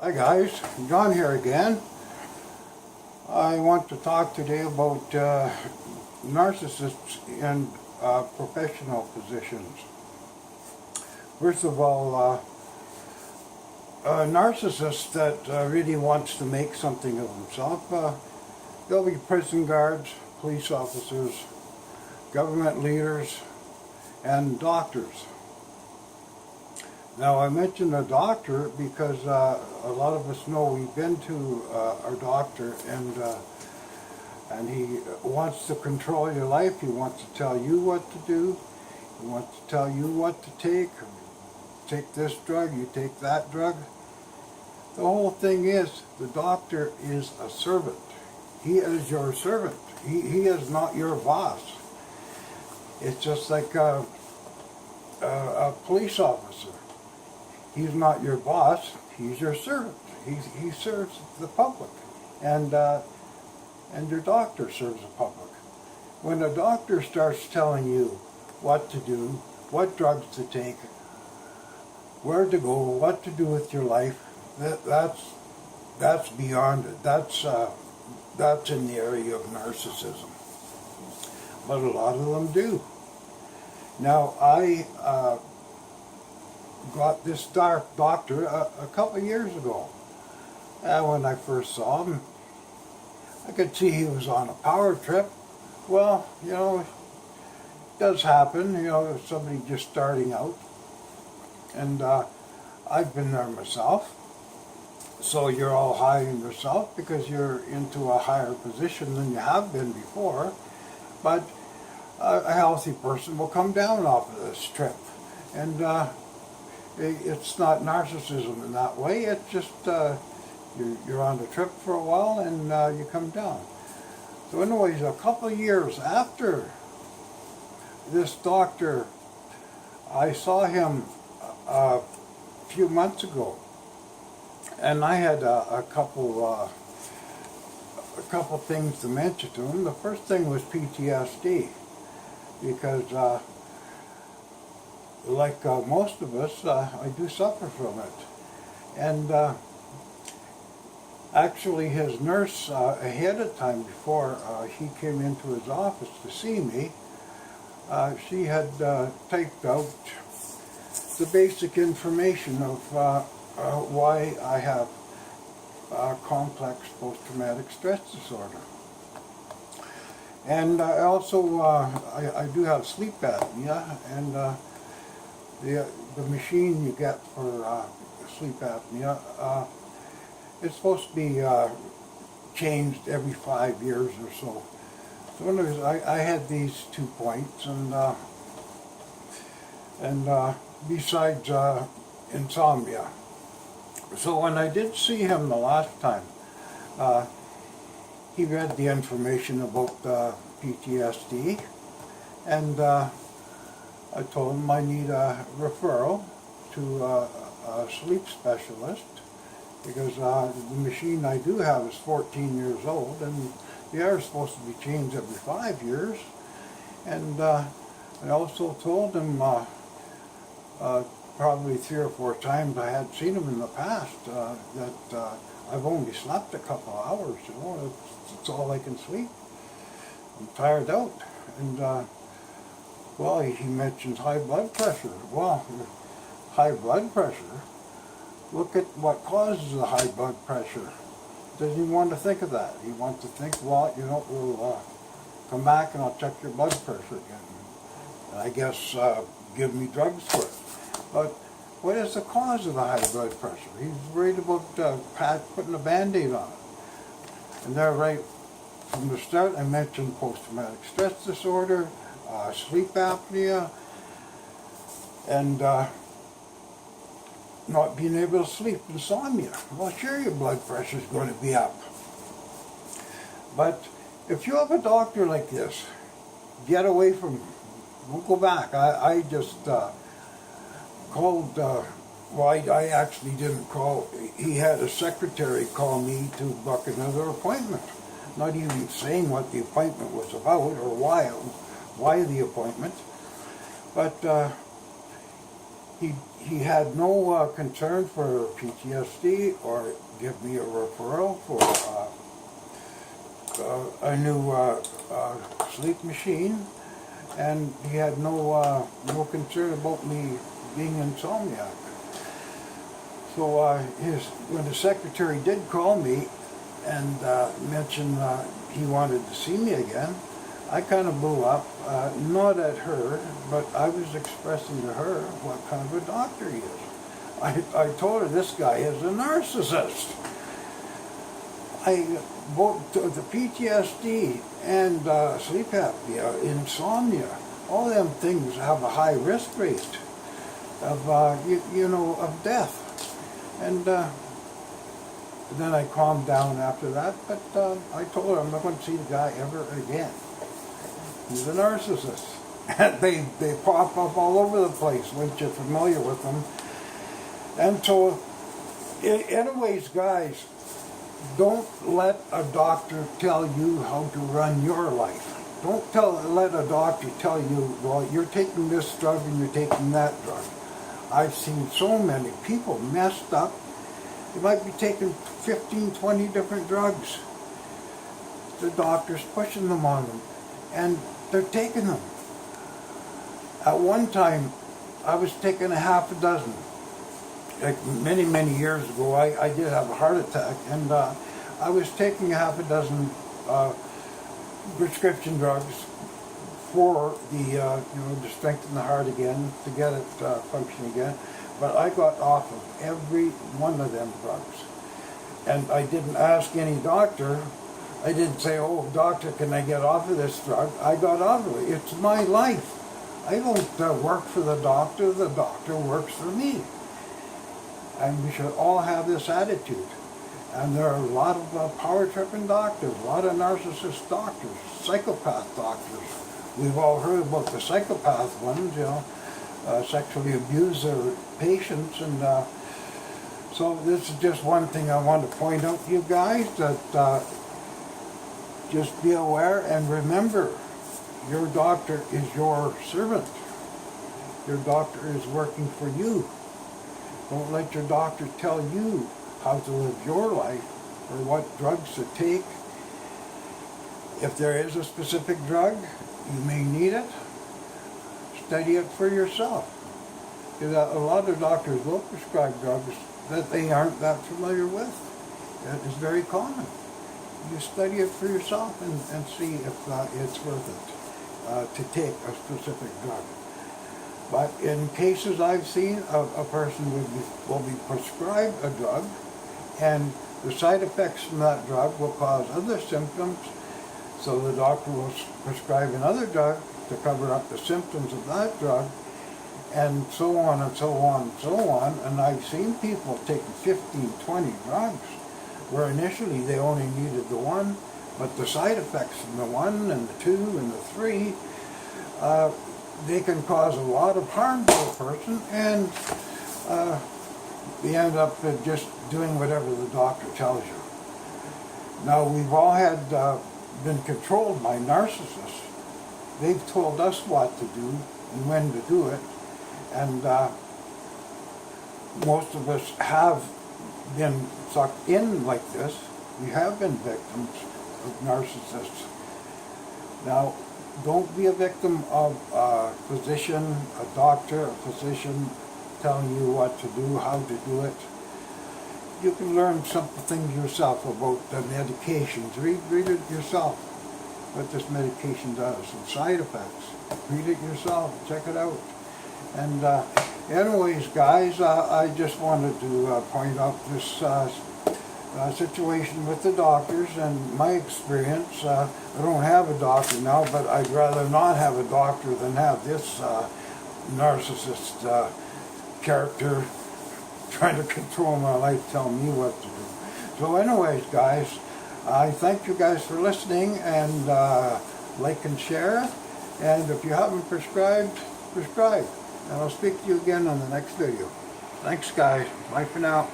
Hi guys, John here again. I want to talk today about narcissists in professional positions. First of all, a narcissist that really wants to make something of himself, they'll be prison guards, police officers, government leaders, and doctors. Now I mentioned a doctor because a lot of us know we've been to our doctor and he wants to control your life. He wants to tell you what to do. He wants to tell you what to take. Take this drug, you take that drug. The whole thing is the doctor is a servant. He is your servant. He is not your boss. It's just like a police officer. He's not your boss, he's your servant. He serves the public. And your doctor serves the public. When a doctor starts telling you what to do, what drugs to take, where to go, what to do with your life, that's beyond it. That's in the area of narcissism. But a lot of them do. Now, I got this doctor a couple of years ago. And when I first saw him, I could see he was on a power trip. Well, you know, it does happen, you know, somebody just starting out. And I've been there myself. So you're all high in yourself because you're into a higher position than you have been before. But a healthy person will come down off of this trip. And it's not narcissism in that way. It's just you're on the trip for a while and you come down. So anyways, a couple of years after this doctor, I saw him a few months ago, and I had a couple things to mention to him. The first thing was PTSD, because like most of us, I do suffer from it. And actually his nurse, ahead of time before he came into his office to see me, she had typed out the basic information of why I have complex post-traumatic stress disorder. And I also, I do have sleep apnea, and the machine you get for sleep apnea, it's supposed to be changed every 5 years or so. So anyways, I had these 2 points, and besides insomnia. So when I did see him the last time, he read the information about PTSD, and I told him I need a referral to a sleep specialist, because the machine I do have is 14 years old, and they are supposed to be changed every 5 years. And I also told him probably 3 or 4 times I had seen him in the past that I've only slept a couple of hours, you know, it's all I can sleep. I'm tired out. And well, he mentions high blood pressure. Well, high blood pressure, look at what causes the high blood pressure. Doesn't even want to think of that. He wants to think, well, you know, we'll come back and I'll check your blood pressure again. And I guess give me drugs for it. But what is the cause of the high blood pressure? He's worried about putting a Band-Aid on it. And there, right from the start, I mentioned post-traumatic stress disorder, sleep apnea, and not being able to sleep, insomnia. Well, sure, your blood pressure is going to be up. But if you have a doctor like this, get away from him. Don't go back. I just called, well, I actually didn't call. He had a secretary call me to book another appointment, not even saying what the appointment was about or why the appointment. But he had no concern for PTSD or give me a referral for a new sleep machine, and he had no concern about me being insomniac. So when the secretary did call me and mention he wanted to see me again, I kind of blew up, not at her, but I was expressing to her what kind of a doctor he is. I told her this guy is a narcissist. Both the PTSD and sleep apnea, insomnia, all them things have a high risk rate of, of death. And then I calmed down after that, but I told her I'm not going to see the guy ever again. He's a narcissist. they pop up all over the place once you're familiar with them. And so, anyways, guys, don't let a doctor tell you how to run your life. Don't let a doctor tell you, well, you're taking this drug and you're taking that drug. I've seen so many people messed up. They might be taking 15, 20 different drugs. The doctor's pushing them on them, and they're taking them. At one time, I was taking a half a dozen. Like many, many years ago, I did have a heart attack, and I was taking a half a dozen prescription drugs for the, to strengthen the heart again, to get it functioning again. But I got off of every one of them drugs. And I didn't ask any doctor. I didn't say, oh, doctor, can I get off of this drug? I got off of it. It's my life. I don't work for the doctor works for me. And we should all have this attitude. And there are a lot of power-tripping doctors, a lot of narcissist doctors, psychopath doctors. We've all heard about the psychopath ones, sexually abuse their patients. And so this is just one thing I want to point out to you guys, that just be aware and remember, your doctor is your servant. Your doctor is working for you. Don't let your doctor tell you how to live your life or what drugs to take. If there is a specific drug, you may need it. Study it for yourself. Because a lot of doctors will prescribe drugs that they aren't that familiar with. That is very common. You study it for yourself and see if it's worth it to take a specific drug. But in cases I've seen, a person will be prescribed a drug, and the side effects from that drug will cause other symptoms, so the doctor will prescribe another drug to cover up the symptoms of that drug, and so on and so on and so on. And I've seen people taking 15, 20 drugs, where initially they only needed the one, but the side effects from the one and the two and the three, they can cause a lot of harm to a person, and they end up just doing whatever the doctor tells you. Now, we've all had been controlled by narcissists. They've told us what to do and when to do it, and most of us have been sucked in like this. We have been victims of narcissists. Now, don't be a victim of a physician, a doctor, a physician telling you what to do, how to do it. You can learn something yourself about the medications. Read it yourself, what this medication does, and side effects. Read it yourself, check it out. And anyways, guys, I just wanted to point out this situation with the doctors and my experience. I don't have a doctor now, but I'd rather not have a doctor than have this narcissist character trying to control my life, tell me what to do. So anyways, guys, I thank you guys for listening, and like and share. And if you haven't prescribed, prescribe. And I'll speak to you again on the next video. Thanks, guys. Bye for now.